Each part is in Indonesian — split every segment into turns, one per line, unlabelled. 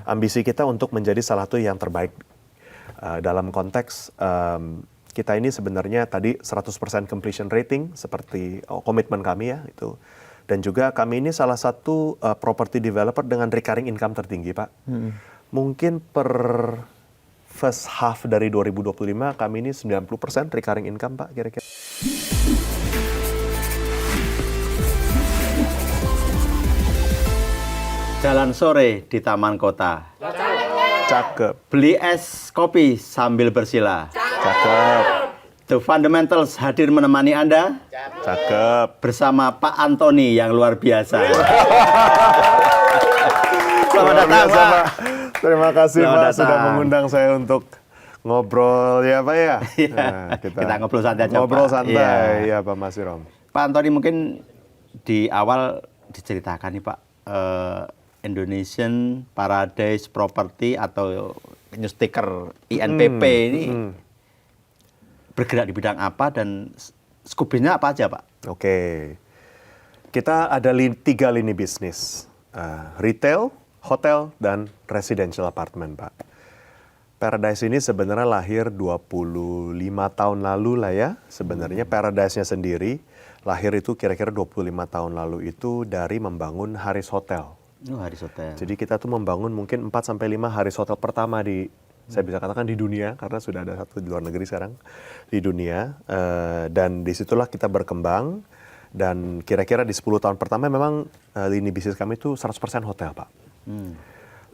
Ambisi kita untuk menjadi salah satu yang terbaik dalam konteks kita ini sebenarnya tadi 100% completion rating seperti komitmen kami ya itu. Dan juga kami ini salah satu property developer dengan recurring income tertinggi, Pak. Mungkin per first half dari 2025 kami ini 90% recurring income, Pak, kira-kira.
Jalan sore di taman kota.
Cakep.
Beli es kopi sambil bersila.
Cakep.
The Fundamentals hadir menemani Anda.
Cakep.
Bersama Pak Antoni yang luar biasa. Selamat datang, Pak.
Terima kasih,
Selamat
Pak,
datang.
sudah mengundang saya untuk ngobrol ya, Pak ya. Nah,
Kita ngobrol santai aja,
ngobrol
Pak.
santai, ya Pak Mas Irom.
Pak Antoni, mungkin di awal diceritakan nih Pak, Indonesian Paradise Property atau news ticker INPP ini bergerak di bidang apa dan skupnya apa aja, Pak?
Oke, kita ada 3 lini bisnis, retail, hotel, dan residential apartment, Pak. Paradise ini sebenarnya lahir 25 tahun lalu lah ya. Sebenarnya Paradise-nya sendiri lahir itu kira-kira 25 tahun lalu itu dari membangun Haris Hotel.
Oh, Haris Hotel.
Jadi kita tuh membangun mungkin 4-5 Haris Hotel pertama saya bisa katakan di dunia, karena sudah ada satu di luar negeri sekarang, di dunia. Dan disitulah kita berkembang, dan kira-kira di 10 tahun pertama memang lini bisnis kami itu 100% hotel, Pak.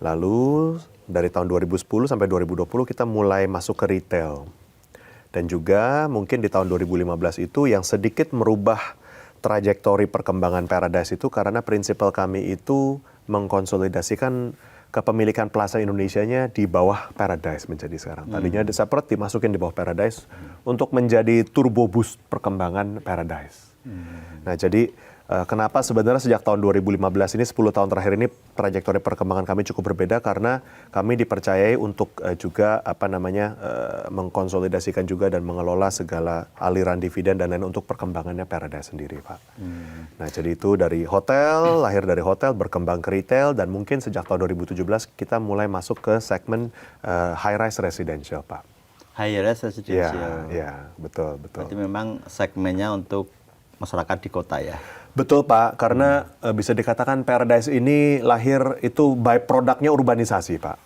Lalu dari tahun 2010 sampai 2020 kita mulai masuk ke retail. Dan juga mungkin di tahun 2015 itu yang sedikit merubah trajektori perkembangan Paradise itu karena prinsipal kami itu mengkonsolidasikan kepemilikan Plaza Indonesianya di bawah Paradise menjadi sekarang. Tadinya separate dimasukin di bawah Paradise untuk menjadi turbo boost perkembangan Paradise. Nah, jadi kenapa sebenarnya sejak tahun 2015 ini 10 tahun terakhir ini trajektori perkembangan kami cukup berbeda karena kami dipercayai untuk juga mengkonsolidasikan juga dan mengelola segala aliran dividen dan lain untuk perkembangannya Paradise sendiri, Pak. Nah, jadi itu dari hotel, lahir dari hotel, berkembang ke retail, dan mungkin sejak tahun 2017 kita mulai masuk ke segmen high-rise residential, Pak.
High-rise residential.
Ya, betul.
Berarti memang segmennya untuk masyarakat di kota ya?
Betul, Pak, karena bisa dikatakan Paradise ini lahir itu by produknya urbanisasi, Pak.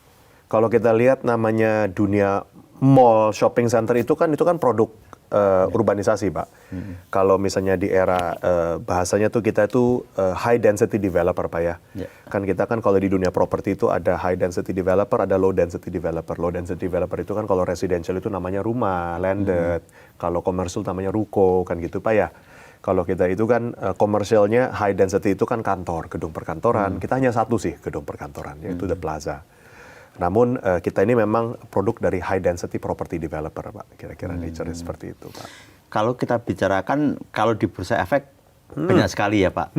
Kalau kita lihat namanya dunia mall, shopping center itu kan produk urbanisasi, Pak. Kalau misalnya di era bahasanya tuh kita itu high density developer, Pak ya. Kan kita kan kalau di dunia properti itu ada high density developer, ada low density developer. Low density developer itu kan kalau residential itu namanya rumah, landed. Kalau commercial namanya ruko, kan gitu, Pak ya. Kalau kita itu kan komersialnya high density itu kan kantor, gedung perkantoran. Kita hanya satu sih gedung perkantoran, yaitu The Plaza. Namun kita ini memang produk dari high density property developer, Pak. Kira-kira nature seperti itu, Pak.
Kalau kita bicarakan, kalau di Bursa Efek banyak sekali ya, Pak,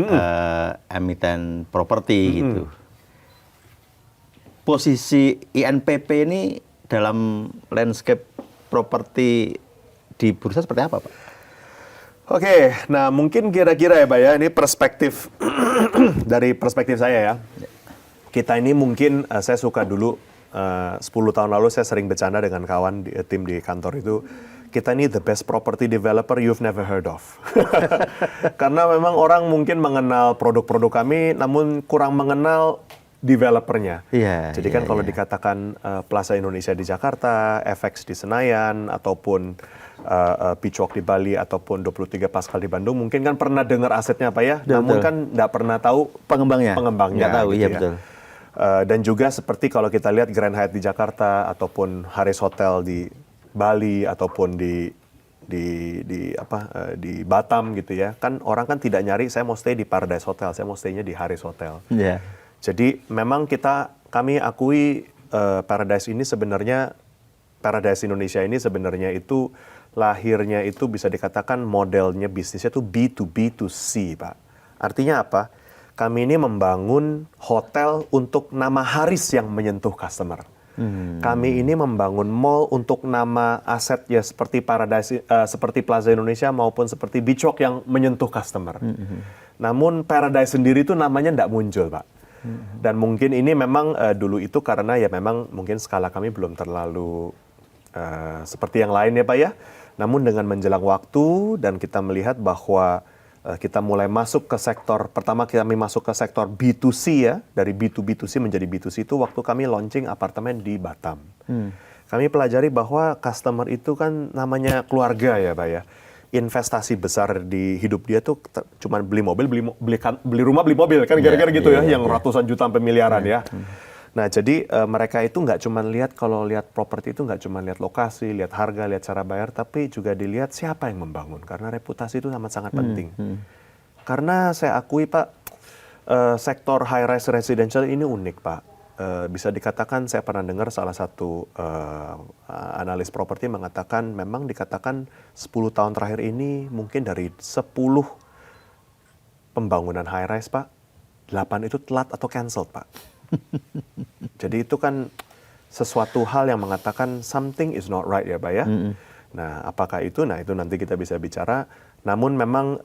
emiten properti gitu. Posisi INPP ini dalam landscape properti di bursa seperti apa, Pak?
Oke, nah mungkin kira-kira ya Pak ya, ini perspektif dari perspektif saya ya. Kita ini mungkin, saya suka dulu, 10 tahun lalu saya sering bercanda dengan kawan tim di kantor itu, kita ini the best property developer you've never heard of. Karena memang orang mungkin mengenal produk-produk kami, namun kurang mengenal developernya. Jadi kan kalau dikatakan Plaza Indonesia di Jakarta, FX di Senayan, ataupun Beach Walk di Bali, ataupun 23 Pascal di Bandung, mungkin kan pernah dengar asetnya apa ya, namun kan nggak pernah tahu pengembangnya.
Nggak tahu,
gitu
iya
ya.
betul.
Dan juga seperti kalau kita lihat Grand Hyatt di Jakarta, ataupun Haris Hotel di Bali, ataupun di Batam gitu ya, kan orang kan tidak nyari saya mau stay di Paradise Hotel, saya mau stay-nya di Haris Hotel. Jadi memang kami akui Paradise ini sebenarnya, Paradise Indonesia ini sebenarnya itu lahirnya itu bisa dikatakan modelnya bisnisnya itu B2B2C, Pak. Artinya apa? Kami ini membangun hotel untuk nama Haris yang menyentuh customer. Kami ini membangun mall untuk nama aset ya seperti Paradise, seperti Plaza Indonesia maupun seperti Beach Walk yang menyentuh customer. Namun Paradise sendiri itu namanya tidak muncul, Pak. Dan mungkin ini memang dulu itu karena ya memang mungkin skala kami belum terlalu seperti yang lain ya Pak ya. Namun dengan menjelang waktu dan kita melihat bahwa kita mulai masuk ke sektor, pertama kami masuk ke sektor B2C ya, dari B2B2C menjadi B2C itu waktu kami launching apartemen di Batam. Kami pelajari bahwa customer itu kan namanya keluarga ya Pak ya. Investasi besar di hidup dia tuh cuma beli mobil, beli rumah, beli mobil kan kira-kira gitu ya, yang ratusan juta sampai miliaran ya. Nah jadi mereka itu nggak cuma lihat, kalau lihat properti itu nggak cuma lihat lokasi, lihat harga, lihat cara bayar, tapi juga dilihat siapa yang membangun, karena reputasi itu sangat penting. Karena saya akui Pak, sektor high rise residential ini unik Pak. Bisa dikatakan saya pernah dengar salah satu analis properti mengatakan memang dikatakan 10 tahun terakhir ini mungkin dari 10 pembangunan high rise Pak, 8 itu telat atau cancel Pak. Jadi itu kan sesuatu hal yang mengatakan something is not right ya Pak ya. Nah apakah itu? Nah itu nanti kita bisa bicara. Namun memang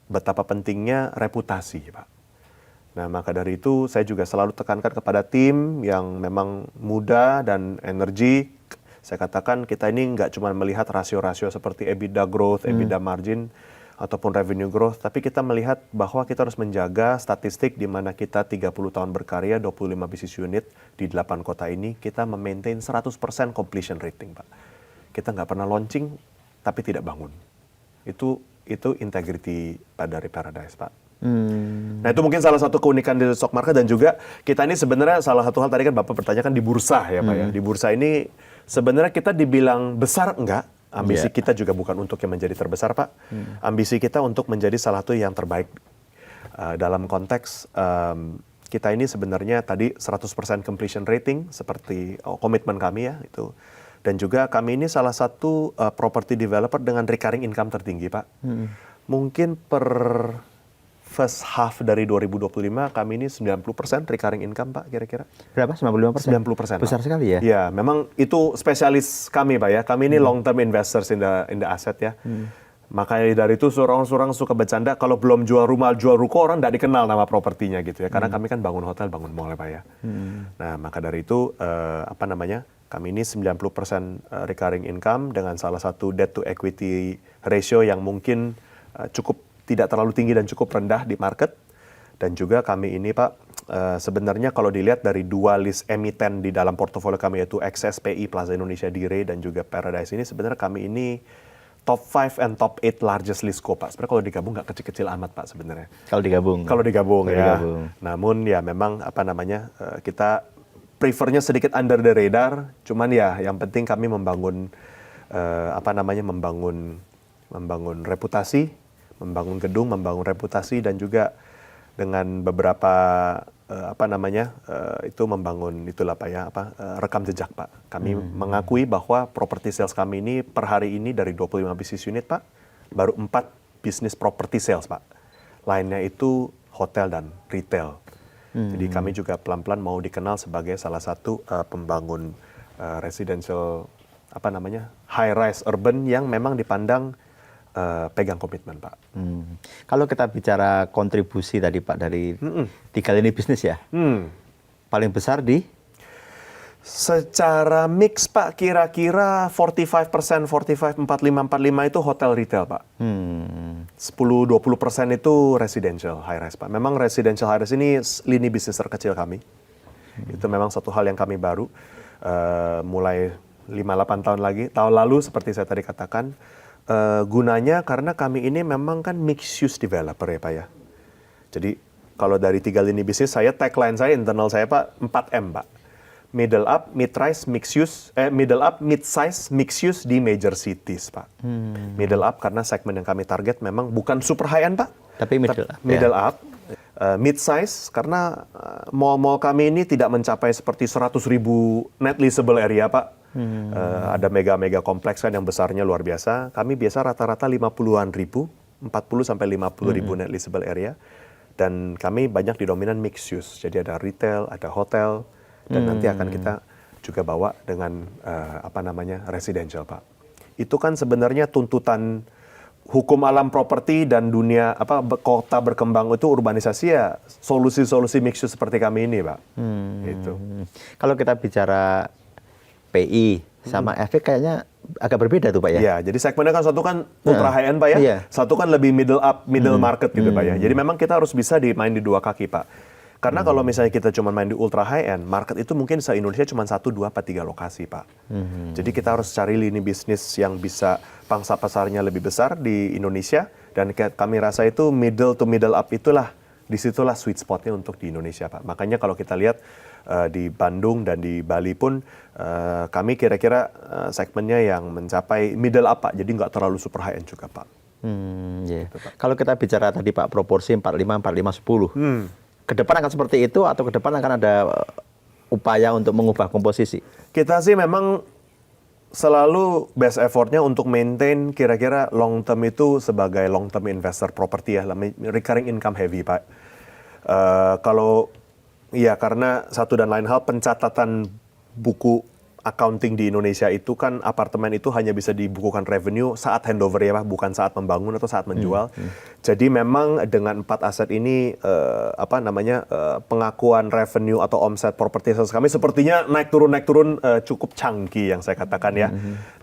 betapa pentingnya reputasi Pak. Nah, maka dari itu saya juga selalu tekankan kepada tim yang memang muda dan energi. Saya katakan kita ini nggak cuma melihat rasio-rasio seperti EBITDA growth, EBITDA margin, ataupun revenue growth, tapi kita melihat bahwa kita harus menjaga statistik di mana kita 30 tahun berkarya, 25 bisnis unit di 8 kota ini, kita memaintain 100% completion rating, Pak. Kita nggak pernah launching, tapi tidak bangun. Itu integrity dari Paradise, Pak. Nah itu mungkin salah satu keunikan di stock market, dan juga kita ini sebenarnya salah satu hal tadi kan Bapak pertanyakan di bursa ya Pak ya. Di bursa ini sebenarnya kita dibilang besar enggak, ambisi kita juga bukan untuk yang menjadi terbesar Pak. Ambisi kita untuk menjadi salah satu yang terbaik. Dalam konteks kita ini sebenarnya tadi 100% completion rating seperti komitmen kami ya itu. Dan juga kami ini salah satu property developer dengan recurring income tertinggi Pak. Mungkin per first half dari 2025 kami ini 90% recurring income Pak kira-kira.
Berapa? 95%?
90%.
Besar
Pak.
sekali ya?
Ya, memang itu spesialis kami Pak ya. Kami ini long term investors in the asset ya. Makanya dari itu orang-orang suka bercanda kalau belum jual rumah, jual ruko orang tidak dikenal nama propertinya gitu ya. Karena kami kan bangun hotel, bangun mall ya Pak ya. Nah, maka dari itu kami ini 90% recurring income dengan salah satu debt to equity ratio yang mungkin cukup tidak terlalu tinggi dan cukup rendah di market. Dan juga kami ini Pak, sebenarnya kalau dilihat dari dua list emiten di dalam portofolio kami yaitu XSPI, Plaza Indonesia Dire, dan juga Paradise ini, sebenarnya kami ini top 5 and top 8 largest listco Pak. Sebenarnya kalau digabung nggak kecil-kecil amat Pak sebenarnya.
Kalau digabung? Kalau
digabung ya. Namun ya memang kita prefernya sedikit under the radar. Cuman ya yang penting kami membangun membangun reputasi, membangun gedung, membangun reputasi, dan juga dengan beberapa itu membangun itulah Pak ya rekam jejak Pak. Kami mengakui bahwa property sales kami ini per hari ini dari 25 bisnis unit Pak, baru 4 bisnis property sales Pak. Lainnya itu hotel dan retail. Jadi kami juga pelan-pelan mau dikenal sebagai salah satu pembangun residential high rise urban yang memang dipandang pegang komitmen Pak.
Kalau kita bicara kontribusi tadi Pak dari 3 lini bisnis ya, paling besar di?
Secara mix Pak kira-kira 45%, 45, 45, 45 itu hotel retail Pak. 10-20% itu residential high rise Pak. Memang residential high rise ini lini bisnis terkecil kami. Itu memang satu hal yang kami baru mulai 5-8 tahun lalu seperti saya tadi katakan. Gunanya karena kami ini memang kan mixed use developer ya Pak ya. Jadi kalau dari 3 lini bisnis tagline saya internal saya Pak 4M Pak. Middle up, mid-rise, mixed use, middle up, mid-size, mixed use di major cities Pak. Middle up karena segmen yang kami target memang bukan super high end Pak.
Tapi middle up.
Middle up. Mid-size karena mall-mall kami ini tidak mencapai seperti 100.000 net leasable area Pak. Ada mega-mega kompleks kan yang besarnya luar biasa. Kami biasa rata-rata 50-an ribu, 40 sampai 50 ribu net leasable area. Dan kami banyak didominan mixed use. Jadi ada retail, ada hotel, dan nanti akan kita juga bawa dengan residential Pak. Itu kan sebenarnya tuntutan hukum alam properti dan dunia kota berkembang itu urbanisasi ya solusi-solusi mixed use seperti kami ini, Pak. Itu.
Kalau kita bicara PI sama efek kayaknya agak berbeda tuh Pak ya.
Iya, jadi segmennya kan satu kan ultra high end Pak ya,
Iya.
satu kan lebih middle up, middle market gitu Pak ya. Jadi memang kita harus bisa main di dua kaki Pak. Karena kalau misalnya kita cuma main di ultra high end, market itu mungkin se-Indonesia cuma 1, 2, 3 lokasi Pak. Jadi kita harus cari lini bisnis yang bisa pangsa pasarnya lebih besar di Indonesia, dan kami rasa itu middle to middle up itulah, disitulah sweet spotnya untuk di Indonesia Pak. Makanya kalau kita lihat di Bandung dan di Bali pun kami kira-kira segmennya yang mencapai middle up Pak, jadi nggak terlalu super high end juga Pak.
Yeah. Kalau kita bicara tadi Pak proporsi 45, 45, 10. Ke depan akan seperti itu atau ke depan akan ada upaya untuk mengubah komposisi?
Kita sih memang selalu best effortnya untuk maintain kira-kira long term itu sebagai long term investor property ya, recurring income heavy Pak. Kalau ya karena satu dan lain hal pencatatan buku accounting di Indonesia itu kan apartemen itu hanya bisa dibukukan revenue saat handover ya Pak, bukan saat membangun atau saat menjual. Jadi memang dengan 4 aset ini pengakuan revenue atau omset property sales kami sepertinya naik turun cukup chunky yang saya katakan ya.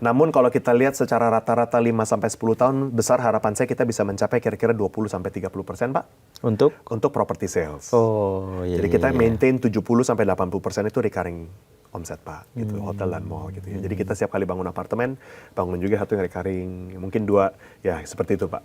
Namun kalau kita lihat secara rata-rata 5 sampai 10 tahun besar harapan saya kita bisa mencapai kira-kira 20 sampai 30% Pak. Untuk property sales.
Oh, iya.
Jadi kita maintain 70 sampai 80% itu recurring omset Pak, gitu, hotel dan mall gitu ya. Jadi kita setiap kali bangun apartemen, bangun juga satu yang recurring, mungkin 2, ya seperti itu Pak.